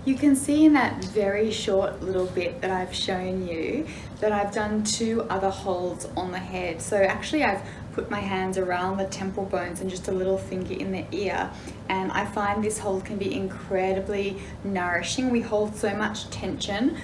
You can see in that very short little bit that I've shown you that I've done 2 other holds on the head. So actually I've put my hands around the temple bones and just a little finger in the ear, and I find this hold can be incredibly nourishing. We hold so much tension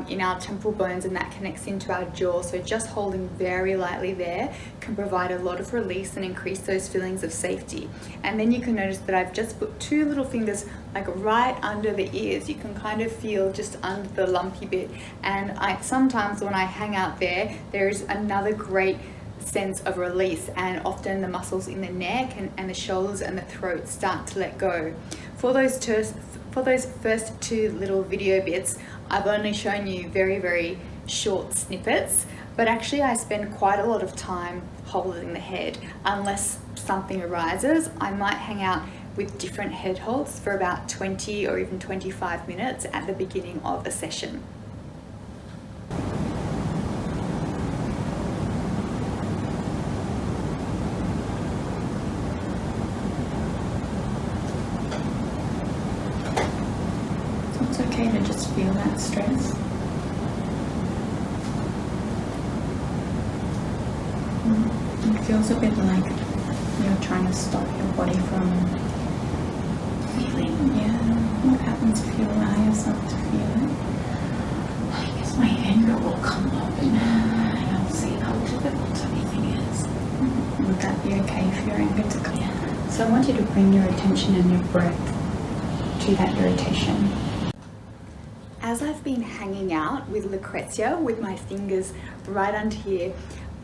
in our temple bones, and that connects into our jaw, so just holding very lightly there can provide a lot of release and increase those feelings of safety. And then you can notice that I've just put 2 little fingers like right under the ears. You can kind of feel just under the lumpy bit, and sometimes when I hang out there is another great sense of release, and often the muscles in the neck and the shoulders and the throat start to let go. For those first 2 little video bits, I've only shown you very short snippets, but actually I spend quite a lot of time holding the head. Unless something arises, I might hang out with different head holds for about 20 or even 25 minutes at the beginning of a session. It's okay to just feel that stress. It feels a bit like you're trying to stop your body from feeling. Yeah. What happens if you allow yourself to feel it? I guess my anger will come up and I'll see how difficult everything is. Would that be okay for your anger to come? Yeah. So I want you to bring your attention and your breath to that irritation. As I've been hanging out with Lucrezia with my fingers right under here,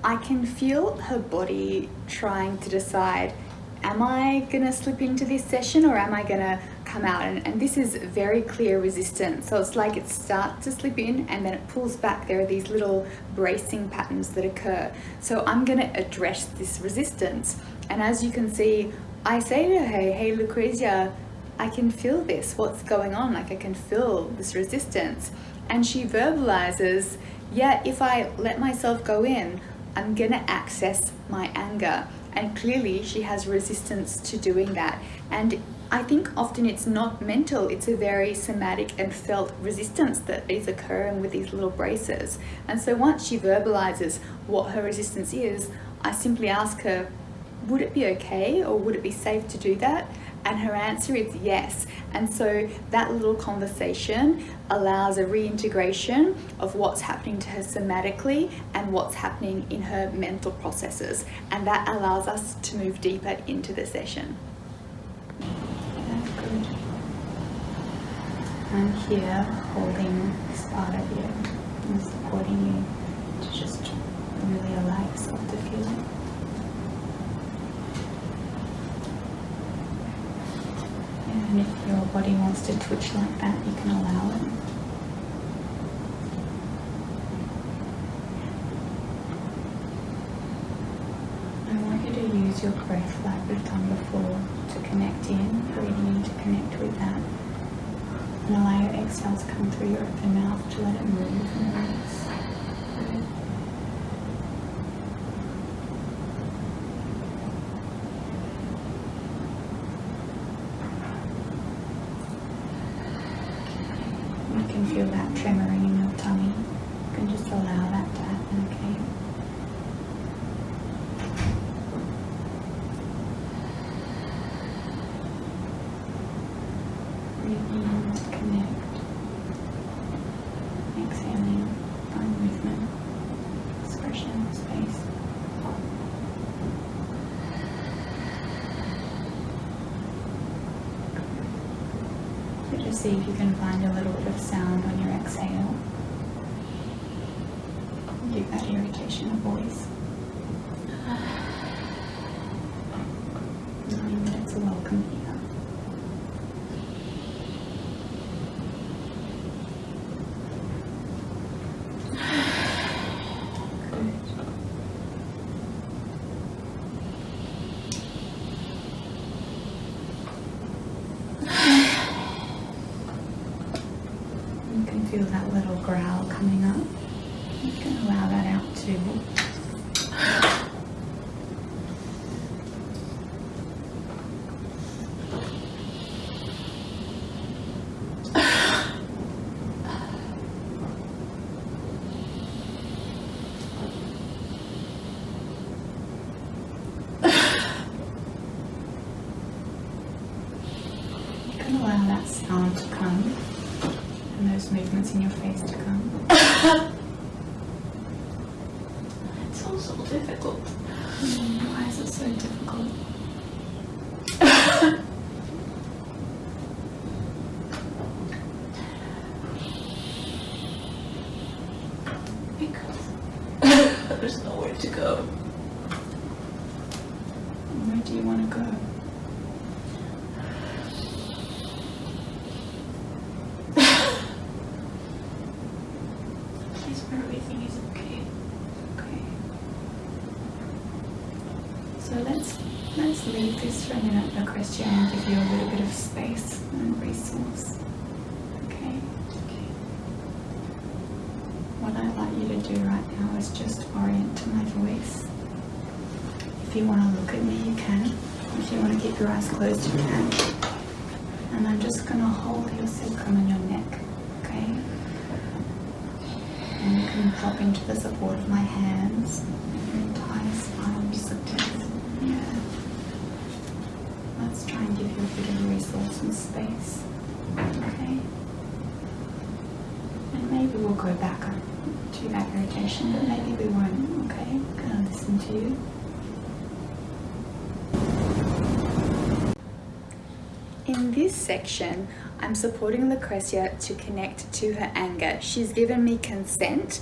I can feel her body trying to decide, am I gonna slip into this session or am I gonna come out? And this is very clear resistance. So it's like it starts to slip in and then it pulls back. There are these little bracing patterns that occur. So I'm gonna address this resistance. And as you can see, I say to her, hey Lucrezia, I can feel this, what's going on? Like I can feel this resistance. And she verbalizes, yeah, if I let myself go in, I'm gonna access my anger. And clearly she has resistance to doing that. And I think often it's not mental, it's a very somatic and felt resistance that is occurring with these little braces. And so once she verbalizes what her resistance is, I simply ask her, would it be okay or would it be safe to do that? And her answer is yes. And so that little conversation allows a reintegration of what's happening to her somatically and what's happening in her mental processes. And that allows us to move deeper into the session. That's good. I'm here holding this part of you and supporting you to just really allow yourself to feel it. And if your body wants to twitch like that, you can allow it. I want you to use your breath like we've done before to connect in, breathing in to connect with that. And allow your exhale to come through your open mouth to let it move and release. You can feel that tremoring in your tummy. You can just allow that to happen, okay? Breathe in to connect. Exhaling, find movement, expression, space. So just see if you can find a little bit of sound on your exhale. Give that irritation a voice. Knowing that it's welcome here. Feel that little growl coming up. You can allow that out too. can allow that sound to come and those movements in your face to come. It's all so difficult. Why is it so difficult? Because there's nowhere to go. Where do you want to go? Place where everything is okay. Okay. So let's leave this for a minute, Lucretia, and give you a little bit of space and resource. Okay. What I'd like you to do right now is just orient to my voice. If you want to look at me, you can. If you want to keep your eyes closed, you can. And I'm just going to hold your sacrum and your neck, okay? And you can drop into the support of my hands. Your entire spine be supported. Yeah. Let's try and give you a bit of resource and space, okay? And maybe we'll go back to that irritation, but maybe we won't, okay? I'm going to listen to you. In this section, I'm supporting Lucretia to connect to her anger. She's given me consent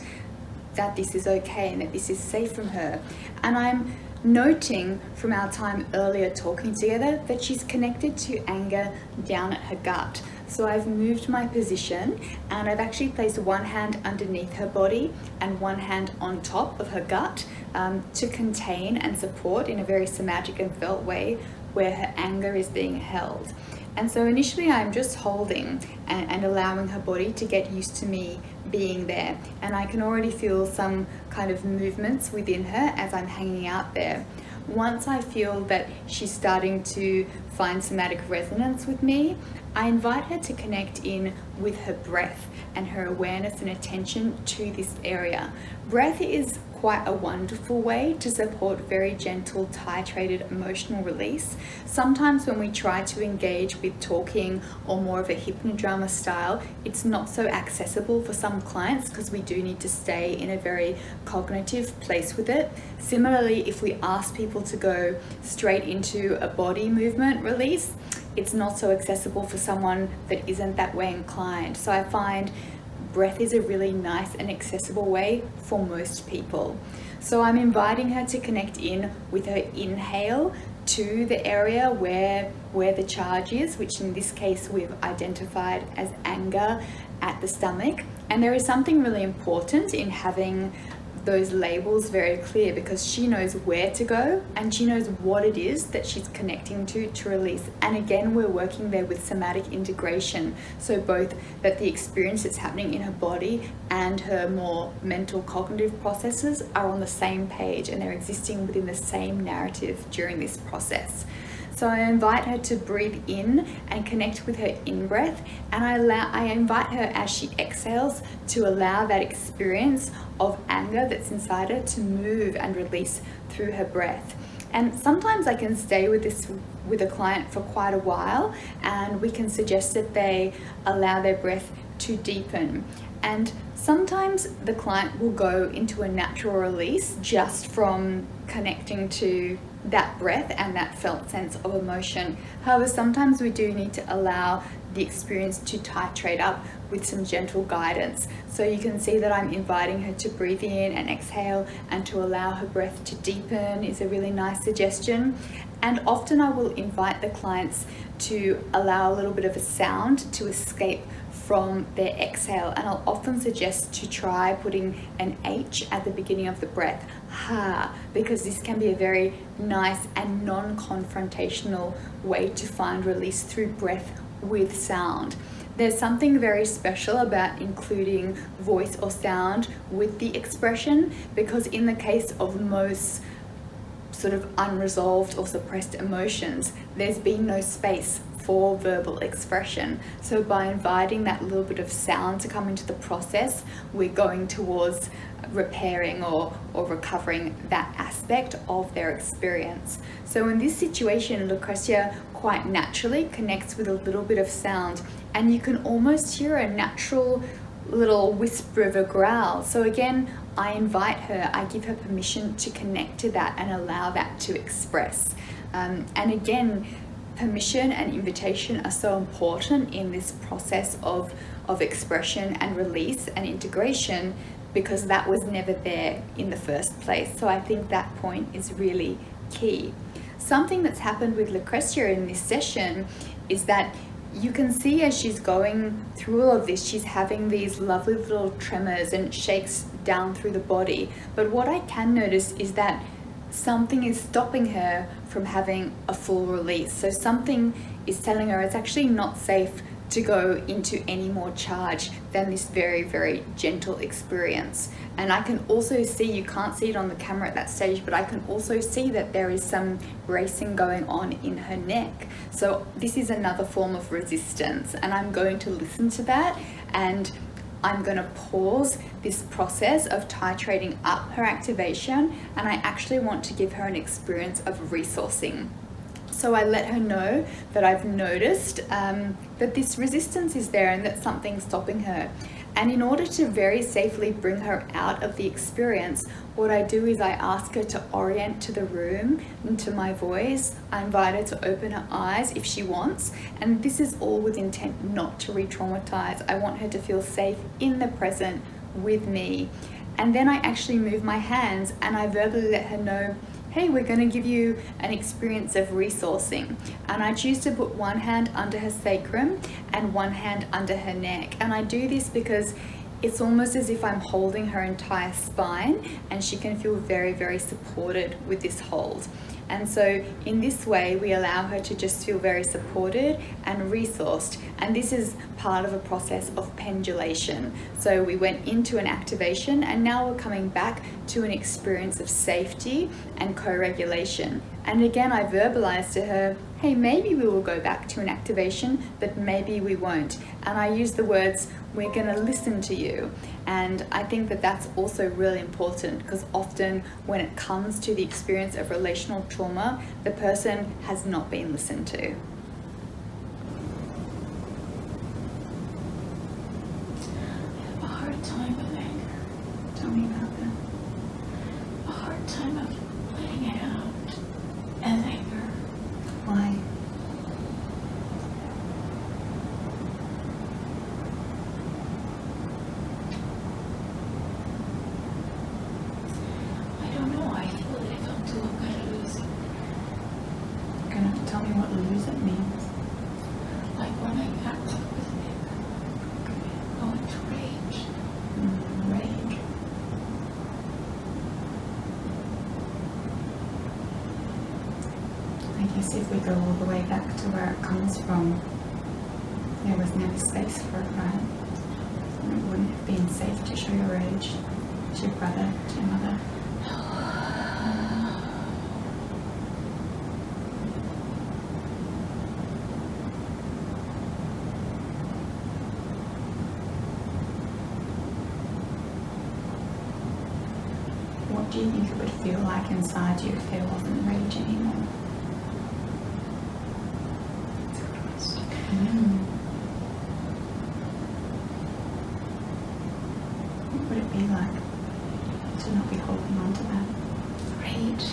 that this is okay and that this is safe from her. And I'm noting from our time earlier talking together that she's connected to anger down at her gut. So I've moved my position and I've actually placed one hand underneath her body and one hand on top of her gut to contain and support in a very somatic and felt way where her anger is being held. And so initially I'm just holding and allowing her body to get used to me being there. And I can already feel some kind of movements within her as I'm hanging out there. Once I feel that she's starting to find somatic resonance with me, I invite her to connect in with her breath and her awareness and attention to this area. Breath is quite a wonderful way to support very gentle, titrated emotional release. Sometimes when we try to engage with talking or more of a hypnodrama style, it's not so accessible for some clients because we do need to stay in a very cognitive place with it. Similarly, if we ask people to go straight into a body movement release, it's not so accessible for someone that isn't that way inclined. So I find breath is a really nice and accessible way for most people. So I'm inviting her to connect in with her inhale to the area where the charge is, which in this case we've identified as anger at the stomach. And there is something really important in having those labels very clear because she knows where to go and she knows what it is that she's connecting to release. And again, we're working there with somatic integration. So both that the experience that's happening in her body and her more mental cognitive processes are on the same page and they're existing within the same narrative during this process. So I invite her to breathe in and connect with her in-breath, and I invite her as she exhales to allow that experience of anger that's inside her to move and release through her breath. And sometimes I can stay with this with a client for quite a while, and we can suggest that they allow their breath to deepen. And sometimes the client will go into a natural release just from connecting to that breath and that felt sense of emotion. However, sometimes we do need to allow the experience to titrate up with some gentle guidance. So you can see that I'm inviting her to breathe in and exhale, and to allow her breath to deepen is a really nice suggestion. And often I will invite the clients to allow a little bit of a sound to escape from their exhale, and I'll often suggest to try putting an H at the beginning of the breath, ha, because this can be a very nice and non-confrontational way to find release through breath with sound. There's something very special about including voice or sound with the expression, because in the case of most sort of unresolved or suppressed emotions, there's been no space for verbal expression. So by inviting that little bit of sound to come into the process, we're going towards repairing or recovering that aspect of their experience. So in this situation, Lucretia quite naturally connects with a little bit of sound, and you can almost hear a natural little whisper of a growl. So again, I invite her, I give her permission to connect to that and allow that to express. And again, permission and invitation are so important in this process of expression and release and integration, because that was never there in the first place. So I think that point is really key. Something that's happened with Lucretia in this session is that you can see as she's going through all of this, she's having these lovely little tremors and shakes down through the body. But what I can notice is that something is stopping her from having a full release. So something is telling her it's actually not safe to go into any more charge than this very, very gentle experience. And I can also see, you can't see it on the camera at that stage, but I can also see that there is some racing going on in her neck. So this is another form of resistance, and I'm going to listen to that, and I'm going to pause this process of titrating up her activation, and I actually want to give her an experience of resourcing. So I let her know that I've noticed that this resistance is there and that something's stopping her. And in order to very safely bring her out of the experience, what I do is I ask her to orient to the room and to my voice. I invite her to open her eyes if she wants. And this is all with intent not to re-traumatize. I want her to feel safe in the present with me. And then I actually move my hands and I verbally let her know, hey, we're going to give you an experience of resourcing. And I choose to put one hand under her sacrum and one hand under her neck. And I do this because it's almost as if I'm holding her entire spine, and she can feel very, very supported with this hold. And so in this way, we allow her to just feel very supported and resourced. And this is part of a process of pendulation. So we went into an activation, and now we're coming back to an experience of safety and co-regulation. And again, I verbalized to her, hey, maybe we will go back to an activation, but maybe we won't. And I use the words, we're going to listen to you. And I think that that's also really important, because often when it comes to the experience of relational trauma, the person has not been listened to. I have a hard time with anger. Tell me about that. A hard time of letting it out as anger. Why? I don't know. I feel that if I'm too, I'm gonna lose it. You're going to have to tell me what lose it means. Like when I act up with anger, go into rage. Rage. I guess if we go all the way back to where it comes from, there was never space for it, right? And it wouldn't have been safe to show your rage to your brother, to your mother. What do you think it would feel like inside you if there wasn't rage anymore? What would it be like to not be holding on to that? Rage.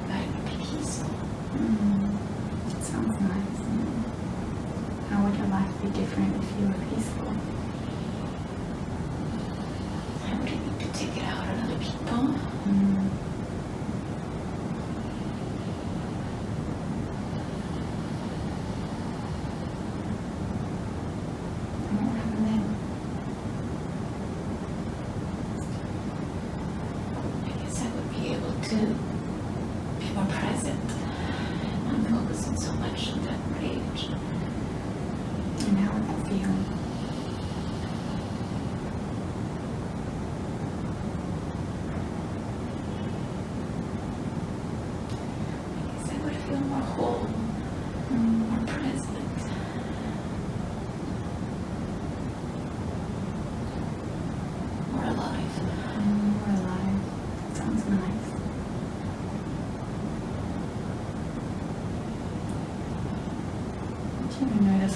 I'd be peaceful. It sounds nice. How would your life be different if you were peaceful? I wouldn't need to take it out on other people. And what happened then? I guess I would be able to be more present, not focusing so much on that rage. And how would that feel?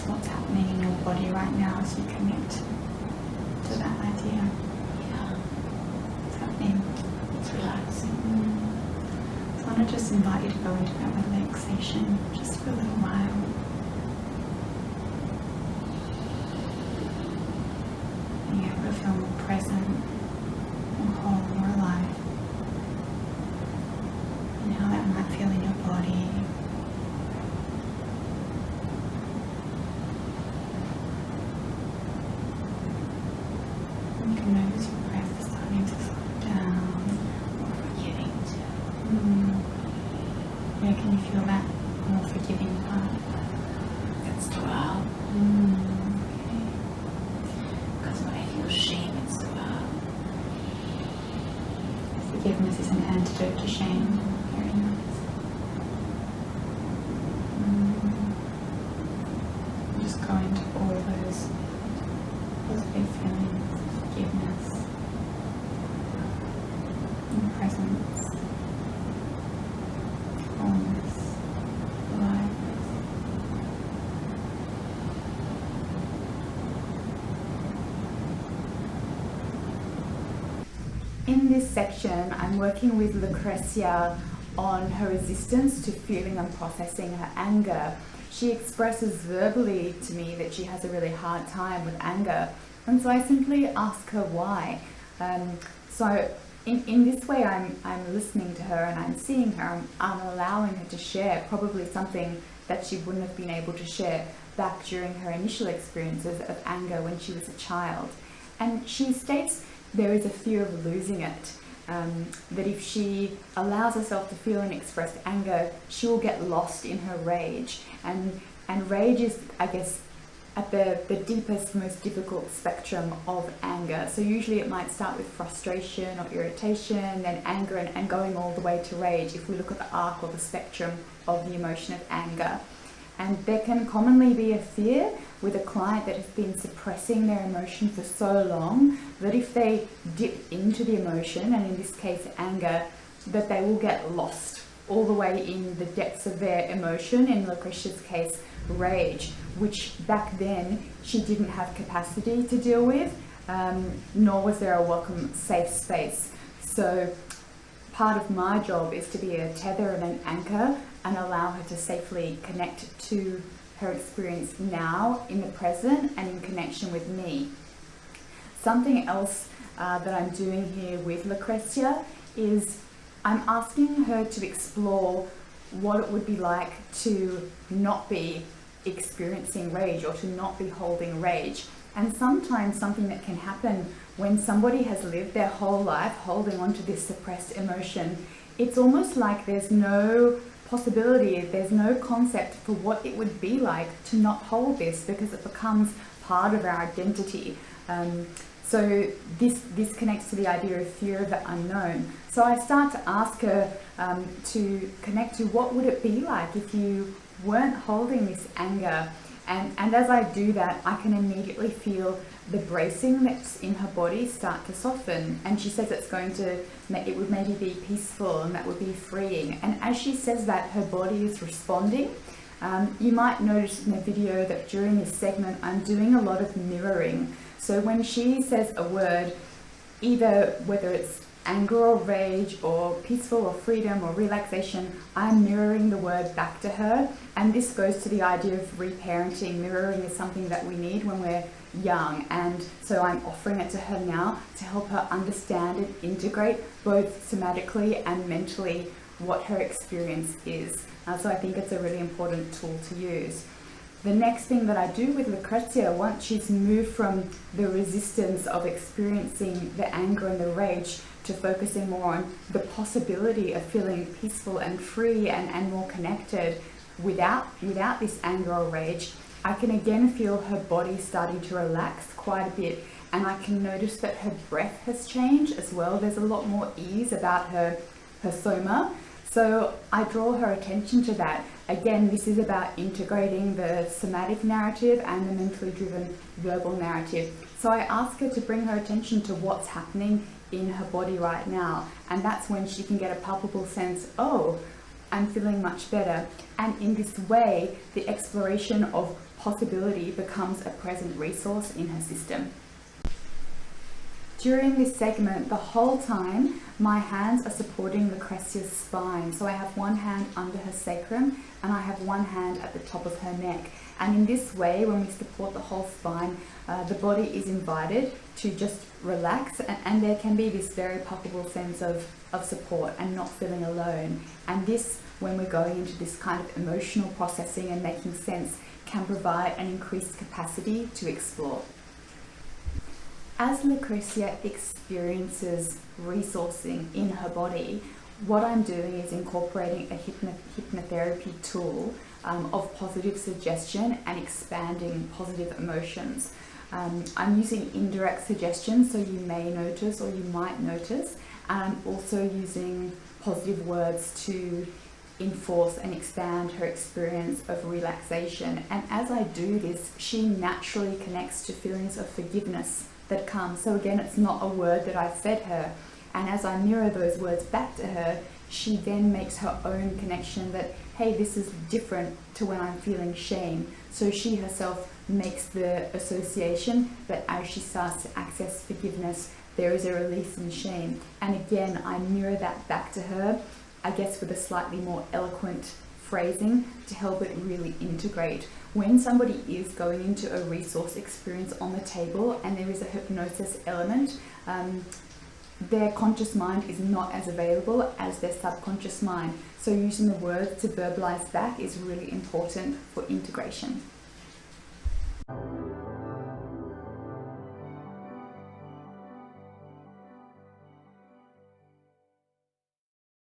what's happening in your body right now as you connect to that idea. Yeah. What's happening? It's relaxing. So I want to just invite you to go into that relaxation just for a little while. Being able to feel more present, more whole, more alive. And how that might feel in your body. You can notice your breath starting to slow down. More forgiving too. Where can you feel that more forgiving part? It's throughout. Okay. Because when I feel shame, it's throughout. Forgiveness is an antidote to shame. Very nice. Just go into all those positive feelings, forgiveness, and presence, wholeness, aliveness. In this section, I'm working with Lucrezia on her resistance to feeling and processing her anger. She expresses verbally to me that she has a really hard time with anger, and so I simply ask her why. So in this way, I'm listening to her and I'm seeing her. I'm allowing her to share probably something that she wouldn't have been able to share back during her initial experiences of anger when she was a child. And she states there is a fear of losing it, that if she allows herself to feel and express anger, she will get lost in her rage. And rage is, I guess, at the deepest, most difficult spectrum of anger. So usually it might start with frustration or irritation, then anger, and going all the way to rage, if we look at the arc or the spectrum of the emotion of anger. And there can commonly be a fear with a client that has been suppressing their emotion for so long that if they dip into the emotion, and in this case anger, that they will get lost all the way in the depths of their emotion, in Lucrezia's case rage, which back then she didn't have capacity to deal with, nor was there a welcome safe space. So part of my job is to be a tether and an anchor and allow her to safely connect to her experience now in the present and in connection with me. Something else that I'm doing here with Lucrezia is I'm asking her to explore what it would be like to not be experiencing rage or to not be holding rage. And sometimes something that can happen when somebody has lived their whole life holding on to this suppressed emotion, it's almost like there's no possibility, there's no concept for what it would be like to not hold this, because it becomes part of our identity. So this connects to the idea of fear of the unknown. So I start to ask her to connect to what would it be like if you weren't holding this anger. And as I do that, I can immediately feel the bracing that's in her body start to soften. And she says it would maybe be peaceful and that would be freeing. And as she says that, her body is responding. You might notice in the video that during this segment, I'm doing a lot of mirroring. So when she says a word, either whether it's anger or rage or peaceful or freedom or relaxation, I'm mirroring the word back to her. And this goes to the idea of reparenting. Mirroring is something that we need when we're young, and so I'm offering it to her now to help her understand and integrate both somatically and mentally what her experience is. So I think it's a really important tool to use. The next thing that I do with Lucrezia, once she's moved from the resistance of experiencing the anger and the rage to focusing more on the possibility of feeling peaceful and free and more connected without this anger or rage, I can again feel her body starting to relax quite a bit, and I can notice that her breath has changed as well. There's a lot more ease about her soma. So I draw her attention to that. Again, this is about integrating the somatic narrative and the mentally driven verbal narrative. So I ask her to bring her attention to what's happening in her body right now. And that's when she can get a palpable sense, oh, I'm feeling much better. And in this way, the exploration of possibility becomes a present resource in her system. During this segment, the whole time, my hands are supporting Lucrezia's spine. So I have one hand under her sacrum and I have one hand at the top of her neck. And in this way, when we support the whole spine, the body is invited to just relax, and there can be this very palpable sense of support and not feeling alone. And this, when we're going into this kind of emotional processing and making sense, can provide an increased capacity to explore. As Lucrezia experiences resourcing in her body, what I'm doing is incorporating a hypnotherapy tool of positive suggestion and expanding positive emotions. I'm using indirect suggestion, so you may notice or you might notice, and I'm also using positive words to enforce and expand her experience of relaxation. And as I do this, she naturally connects to feelings of forgiveness that come. So again, it's not a word that I fed her. And as I mirror those words back to her, she then makes her own connection that, hey, this is different to when I'm feeling shame. So she herself makes the association that as she starts to access forgiveness, there is a release in shame. And again, I mirror that back to her, I guess with a slightly more eloquent phrasing to help it really integrate. When somebody is going into a resource experience on the table and there is a hypnosis element, their conscious mind is not as available as their subconscious mind. So using the words to verbalize back is really important for integration.